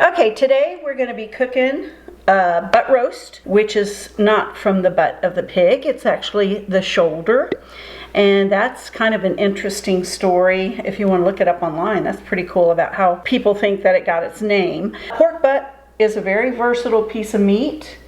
Okay, today we're going to be cooking butt roast, which is not from the butt of the pig. It's actually the shoulder. And that's kind of an interesting story. If you want to look it up online, that's pretty cool about how people think that it got its name. Pork butt is a very versatile piece of meat.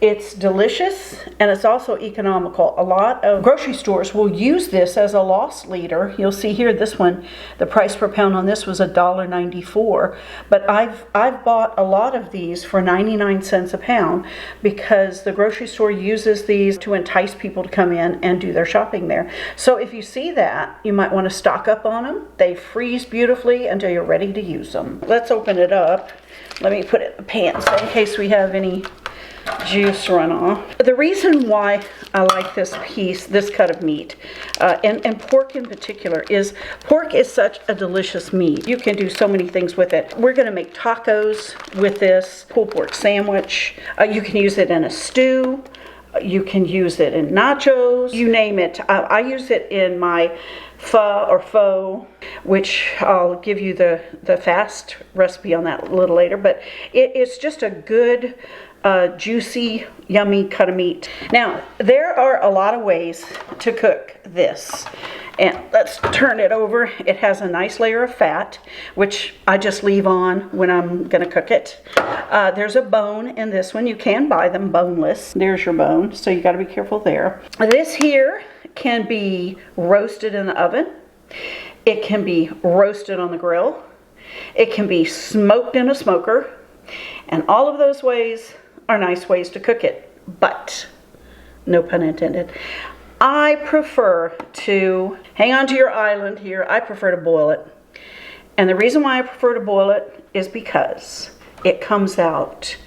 It's delicious and it's also economical. A lot of grocery stores will use this as a loss leader. You'll see here this one, the price per pound on this was $1.94. But I've bought a lot of these for 99 cents a pound because the grocery store uses these to entice people to come in and do their shopping there. So if you see that, you might want to stock up on them. They freeze beautifully until you're ready to use them. Let's open it up. Let me put it in the pan so in case we have any juice runoff. The reason why I like this piece, this cut of meat, and pork in particular, is pork is such a delicious meat. You can do so many things with it. We're going to make tacos with this pulled pork sandwich. You can use it in a stew. You can use it in nachos. You name it. I use it in my pho, which I'll give you the fast recipe on that a little later. But it's just a good juicy, yummy cut of meat. Now, there are a lot of ways to cook this. And let's turn it over. It has a nice layer of fat, which I just leave on when I'm going to cook it. There's a bone in this one. You can buy them boneless. There's your bone, so you got to be careful there. This here can be roasted in the oven. It can be roasted on the grill. It can be smoked in a smoker. And all of those ways are nice ways to cook it, but no pun intended. I prefer to hang on to your island here. I prefer to boil it. And the reason why I prefer to boil it is because it comes out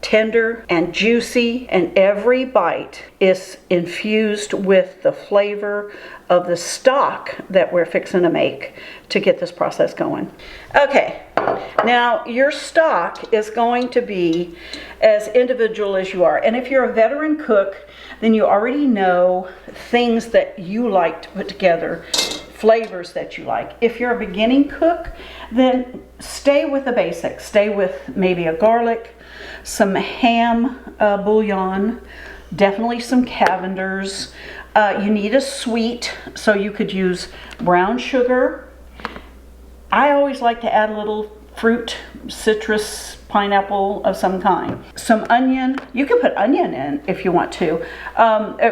tender and juicy, and every bite is infused with the flavor of the stock that we're fixing to make to get this process going. Okay, now your stock is going to be as individual as you are. And if you're a veteran cook, then you already know things that you like to put together, flavors that you like. If you're a beginning cook, then stay with the basics. Stay with maybe a garlic, some ham bouillon, definitely some Cavenders. You need a sweet, so you could use brown sugar. I always like to add a little fruit, citrus, pineapple of some kind. Some onion. You can put onion in if you want to.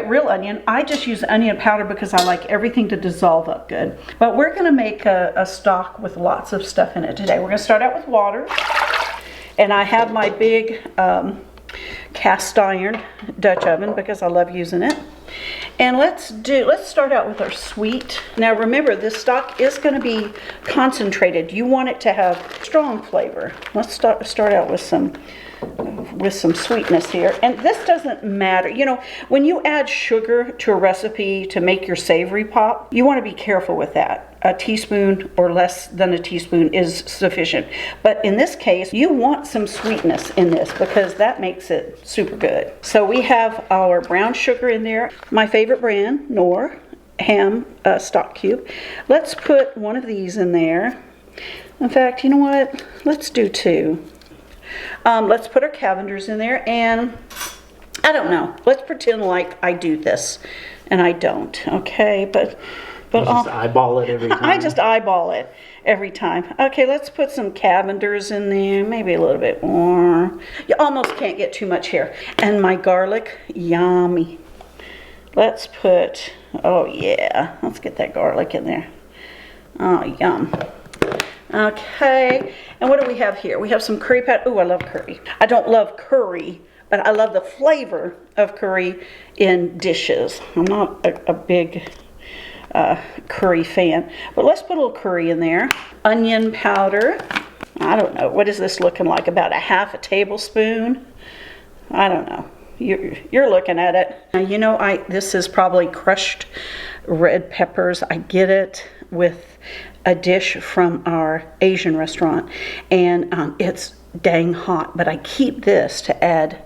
Real onion. I just use onion powder because I like everything to dissolve up good. But we're going to make a stock with lots of stuff in it today. We're going to start out with water. And I have my big cast iron Dutch oven because I love using it. And let's start out with our sweet. Now remember, this stock is going to be concentrated. You want it to have strong flavor. Let's start out with some sweetness here. And this doesn't matter. You know, when you add sugar to a recipe to make your savory pop, you want to be careful with that. A teaspoon or less than a teaspoon is sufficient. But in this case, you want some sweetness in this because that makes it super good. So we have our brown sugar in there. My favorite brand, Knorr ham stock cube. Let's put one of these in there. In fact, you know what? Let's do two. Let's put our Cavenders in there, and I don't know. Let's pretend like I do this, and I don't. Okay, but you just eyeball it every time. I just eyeball it every time. Okay, let's put some Cavenders in there, maybe a little bit more. You almost can't get too much here. And my garlic, yummy. Let's put, oh yeah, let's get that garlic in there. Oh, yum. Okay, and what do we have here? We have some curry powder. Oh, I love curry. I don't love curry, but I love the flavor of curry in dishes. I'm not a big curry fan, but let's put a little curry in there. Onion powder. I don't know. What is this looking like? About a half a tablespoon? I don't know. You're looking at it. Now, you know, this is probably crushed red peppers. I get it with a dish from our Asian restaurant, and it's dang hot, but I keep this to add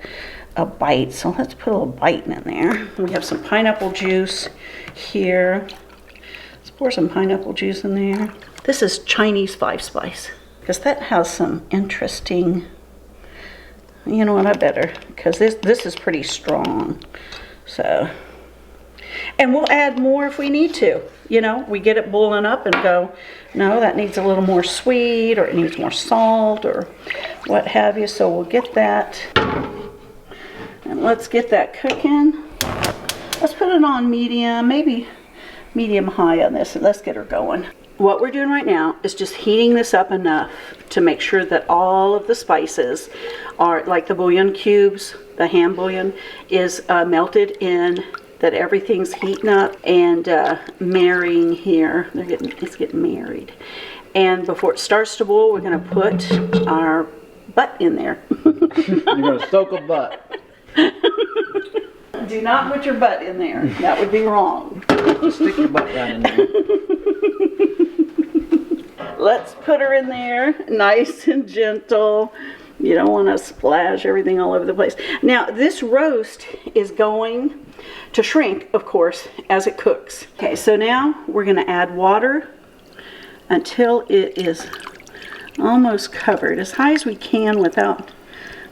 a bite. So let's put a little bite in there. We have some pineapple juice here. Let's pour some pineapple juice in there. This is Chinese 5-spice. because that has some interesting, you know what, I better, because this is pretty strong. So, and we'll add more if we need to. You know, we get it boiling up and go, no, that needs a little more sweet, or it needs more salt, or what have you. So we'll get that, and let's get that cooking. Let's put it on medium, maybe medium high on this, and let's get her going. What we're doing right now is just heating this up enough to make sure that all of the spices are, like the bouillon cubes, the ham bouillon, is melted in, that everything's heating up and marrying here. It's getting married. And before it starts to boil, we're going to put our butt in there. You're going to soak a butt. Do not put your butt in there. That would be wrong. Just stick your butt down in there. Let's put her in there, nice and gentle. You don't want to splash everything all over the place. Now, this roast is going to shrink, of course, as it cooks. Okay, so now we're going to add water until it is almost covered, as high as we can without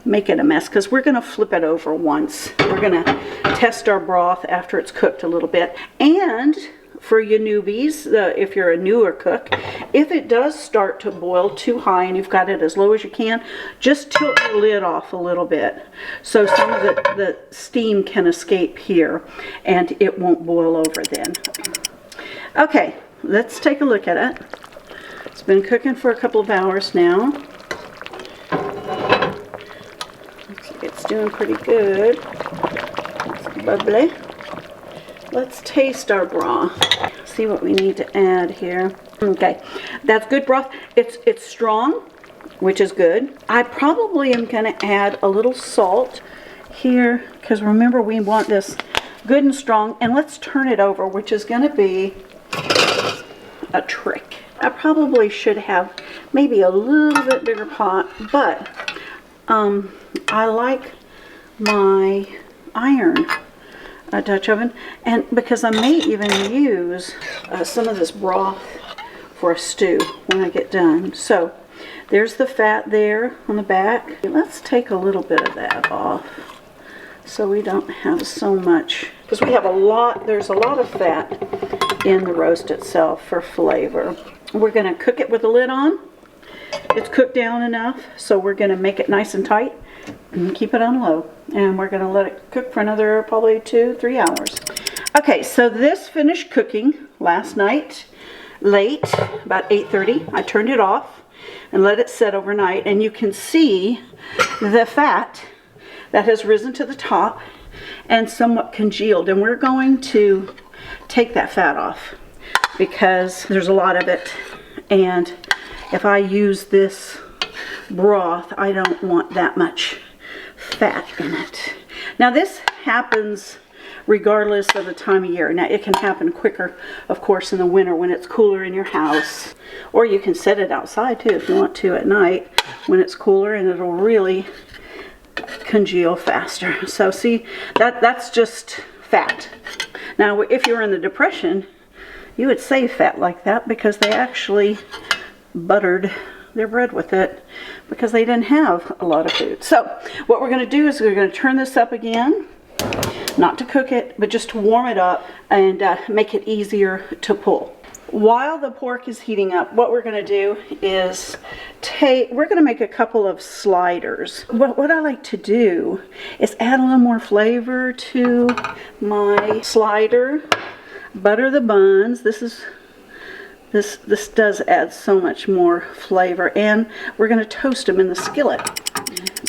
making a mess, because we're going to flip it over once. We're going to test our broth after it's cooked a little bit. And for you newbies, if you're a newer cook, if it does start to boil too high and you've got it as low as you can, just tilt the lid off a little bit so some of the steam can escape here and it won't boil over then. Okay, let's take a look at it. It's been cooking for a couple of hours now. Looks like it's doing pretty good. It's bubbly. Let's taste our broth. See what we need to add here. Okay, that's good broth. It's strong, which is good. I probably am going to add a little salt here, because remember, we want this good and strong. And let's turn it over, which is going to be a trick. I probably should have maybe a little bit bigger pot, but I like my iron Dutch oven, and because I may even use some of this broth for a stew when I get done. So there's the fat there on the back. Let's take a little bit of that off so we don't have so much, because we have there's a lot of fat in the roast itself for flavor. We're going to cook it with the lid on. It's cooked down enough, so we're going to make it nice and tight and keep it on low. And we're going to let it cook for another probably 2-3 hours. Okay, so this finished cooking last night, late, about 8:30. I turned it off and let it set overnight. And you can see the fat that has risen to the top and somewhat congealed. And we're going to take that fat off because there's a lot of it. And if I use this broth, I don't want that much fat in it. Now this happens regardless of the time of year. Now it can happen quicker, of course, in the winter when it's cooler in your house, or you can set it outside too if you want to at night when it's cooler, and it'll really congeal faster. So see, that's just fat. Now if you're in the Depression, you would save fat like that, because they actually buttered their bread with it because they didn't have a lot of food. So what we're going to do is we're going to turn this up again, not to cook it, but just to warm it up and make it easier to pull. While the pork is heating up, what we're going to do is we're going to make a couple of sliders. What I like to do is add a little more flavor to my slider. Butter the buns. This does add so much more flavor, and we're going to toast them in the skillet.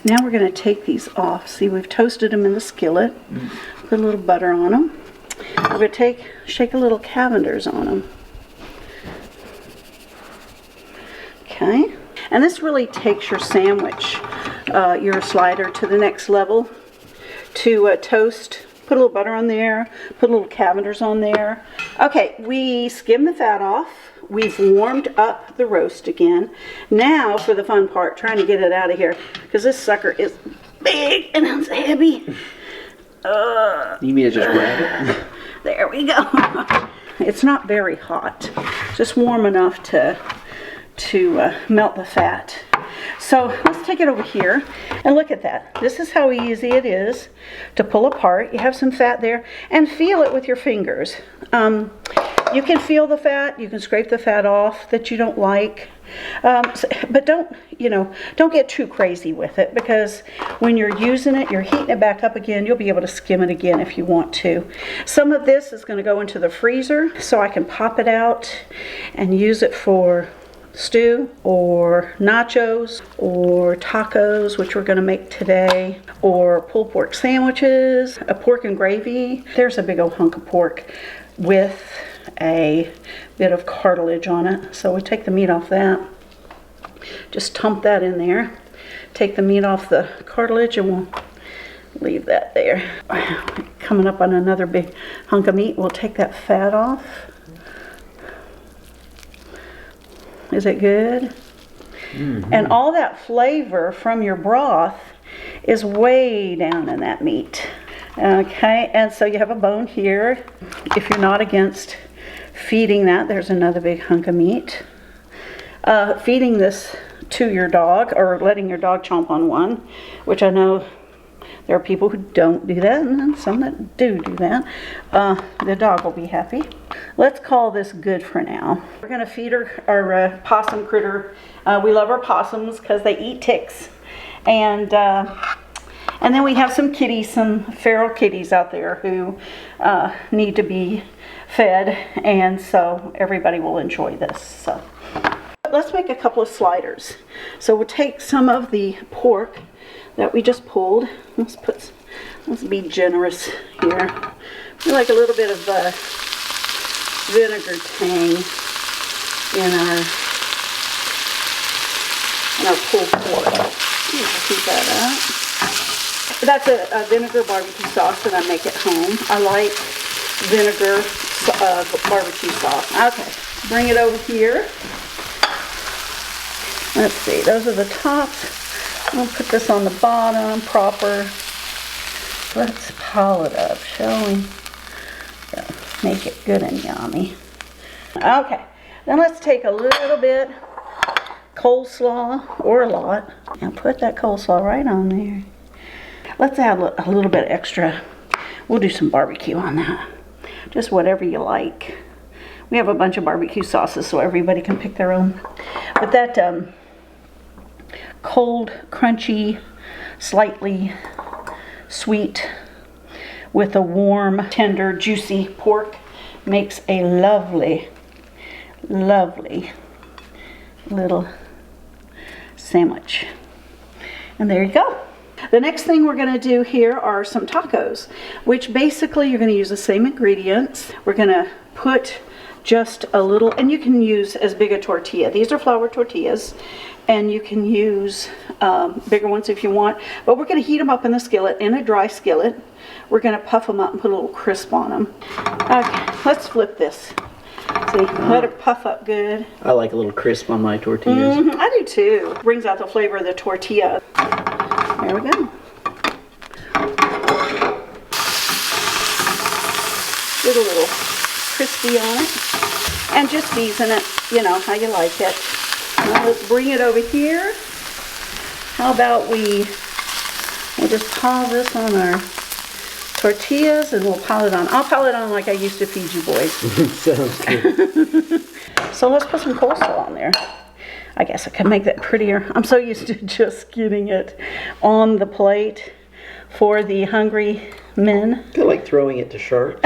Now we're going to take these off. See, we've toasted them in the skillet. Put a little butter on them. We're going to shake a little Cavenders on them. Okay, and this really takes your sandwich, your slider, to the next level. To toast, put a little butter on there, put a little Cavenders on there. Okay, we skim the fat off. We've warmed up the roast again. Now for the fun part, trying to get it out of here, because this sucker is big and it's heavy. You mean to just grab it? There we go. It's not very hot, just warm enough to melt the fat. So let's take it over here and look at that. This is how easy it is to pull apart. You have some fat there, and feel it with your fingers. You can feel the fat. You can scrape the fat off that you don't like. But don't get too crazy with it, because when you're using it, you're heating it back up again. You'll be able to skim it again if you want to. Some of this is going to go into the freezer so I can pop it out and use it for stew or nachos or tacos, which we're going to make today, or pulled pork sandwiches, a pork and gravy. There's a big old hunk of pork with a bit of cartilage on it. So we take the meat off that, just dump that in there, take the meat off the cartilage, and we'll leave that there. Coming up on another big hunk of meat, we'll take that fat off. Is it good? Mm-hmm. And all that flavor from your broth is way down in that meat. Okay, and so you have a bone here. If you're not against feeding that, there's another big hunk of meat. Feeding this to your dog, or letting your dog chomp on one, which I know there are people who don't do that, and then some that do that. The dog will be happy. Let's call this good for now. We're going to feed our possum critter. We love our possums because they eat ticks. And then we have some kitties, some feral kitties out there who need to be fed, and so everybody will enjoy this. So let's make a couple of sliders. So we'll take some of the pork that we just pulled. Let's be generous here. We like a little bit of vinegar tang in our pulled pork. Heat that up. That's a vinegar barbecue sauce that I make at home. I like vinegar barbecue sauce. Okay, bring it over here. Let's see, those are the tops. I'll put this on the bottom proper. Let's pile it up, shall we? Yeah, make it good and yummy. Okay, then let's take a little bit coleslaw, or a lot, and put that coleslaw right on there. Let's add a little bit extra. We'll do some barbecue on that. Just whatever you like. We have a bunch of barbecue sauces, so everybody can pick their own. But that cold, crunchy, slightly sweet with a warm, tender, juicy pork makes a lovely, lovely little sandwich. And there you go. The next thing we're going to do here are some tacos, which basically you're going to use the same ingredients. We're going to put just a little, and you can use as big a tortilla. These are flour tortillas, and you can use bigger ones if you want. But we're going to heat them up in the skillet, in a dry skillet. We're going to puff them up and put a little crisp on them. Okay, let's flip this. See, let it puff up good. I like a little crisp on my tortillas. I do too. Brings out the flavor of the tortilla. There we go. Get a little crispy on it. And just season it, you know, how you like it. Now let's bring it over here. How about we'll just pile this on our tortillas, and we'll pile it on. I'll pile it on like I used to feed you boys. Sounds good. So let's put some coleslaw on there. I guess I can make that prettier. I'm so used to just getting it on the plate for the hungry men. Kind of like throwing it to sharks.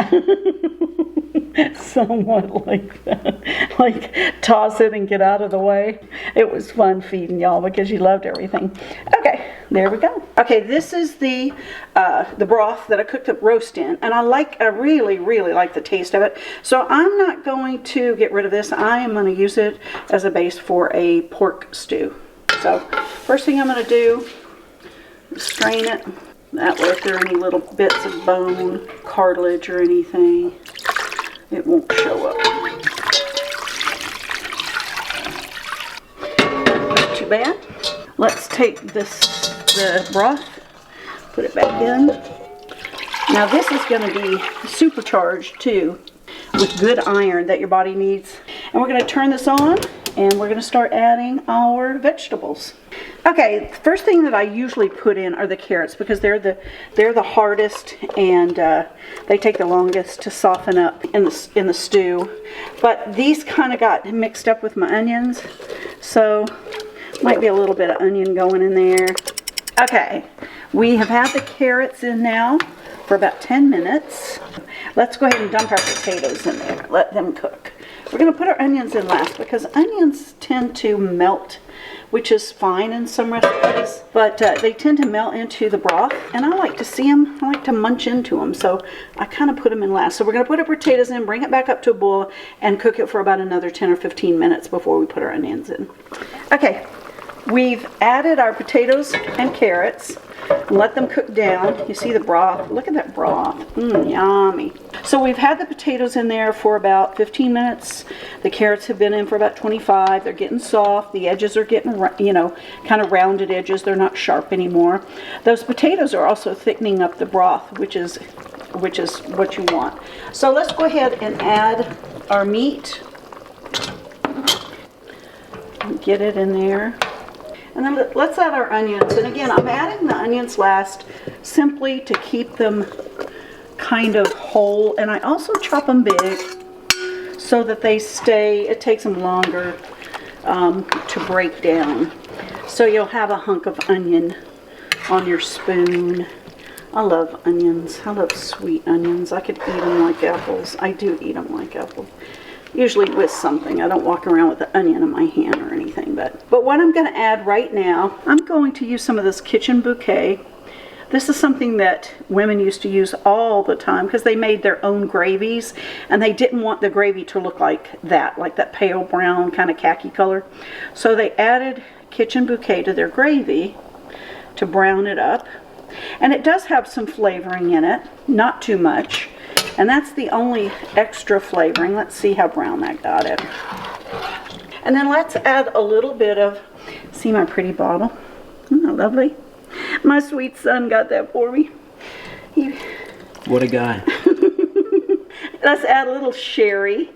Somewhat like that. Like toss it and get out of the way. It was fun feeding y'all because you loved everything. Okay, there we go. Okay, this is the broth that I cooked up roast in, and I really, really like the taste of it. So I'm not going to get rid of this. I am going to use it as a base for a pork stew. So first thing I'm going to do is strain it. That way if there are any little bits of bone, cartilage, or anything, it won't show up. Not too bad. Let's take the broth, put it back in. Now this is going to be supercharged too with good iron that your body needs. And we're going to turn this on And we're going to start adding our vegetables. Okay, the first thing that I usually put in are the carrots because they're the hardest and they take the longest to soften up in the stew. But these kind of got mixed up with my onions, so might be a little bit of onion going in there. Okay, we have had the carrots in now for about 10 minutes. Let's go ahead and dump our potatoes in there. Let them cook. We're going to put our onions in last because onions tend to melt, which is fine in some recipes, but they tend to melt into the broth, and I like to see them, I like to munch into them, so I kind of put them in last. So we're going to put our potatoes in, bring it back up to a boil, and cook it for about another 10 or 15 minutes before we put our onions in. Okay, we've added our potatoes and carrots. Let them cook down. You see the broth? Look at that broth. Yummy. So we've had the potatoes in there for about 15 minutes. The carrots have been in for about 25. They're getting soft. The edges are getting, kind of rounded edges. They're not sharp anymore. Those potatoes are also thickening up the broth, which is what you want. So let's go ahead and add our meat. Get it in there. And then let's add our onions. And again, I'm adding the onions last simply to keep them kind of whole. And I also chop them big so that they stay, it takes them longer to break down. So you'll have a hunk of onion on your spoon. I love onions. I love sweet onions. I could eat them like apples. I do eat them like apples. Usually with something. I don't walk around with an onion in my hand or anything. But what I'm going to add right now, I'm going to use some of this kitchen bouquet. This is something that women used to use all the time because they made their own gravies and they didn't want the gravy to look like that pale brown kind of khaki color. So they added kitchen bouquet to their gravy to brown it up. And it does have some flavoring in it, not too much. And that's the only extra flavoring. Let's see how brown that got it. And then let's add a little bit of, see my pretty bottle? Isn't that lovely? My sweet son got that for me. What a guy. Let's add a little sherry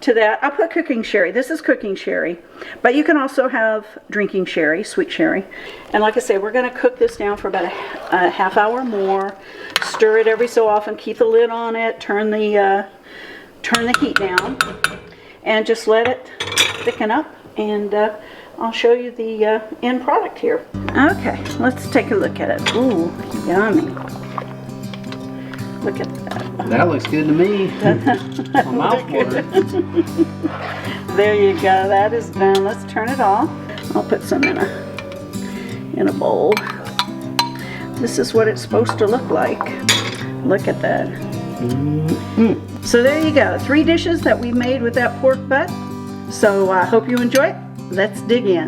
to that. I put cooking sherry. This is cooking sherry. But you can also have drinking sherry, sweet sherry. And like I said, we're going to cook this down for about a half hour more. Stir it every so often. Keep the lid on it. Turn the heat down. And just let it thicken up. And I'll show you the end product here. Okay, let's take a look at it. Ooh, yummy. Look at that. That looks good to me. My mouth watering. There you go. That is done. Let's turn it off. I'll put some in a bowl. This is what it's supposed to look like. Look at that. Mm-hmm. So there you go. 3 dishes that we made with that pork butt. So I hope you enjoy it. Let's dig in.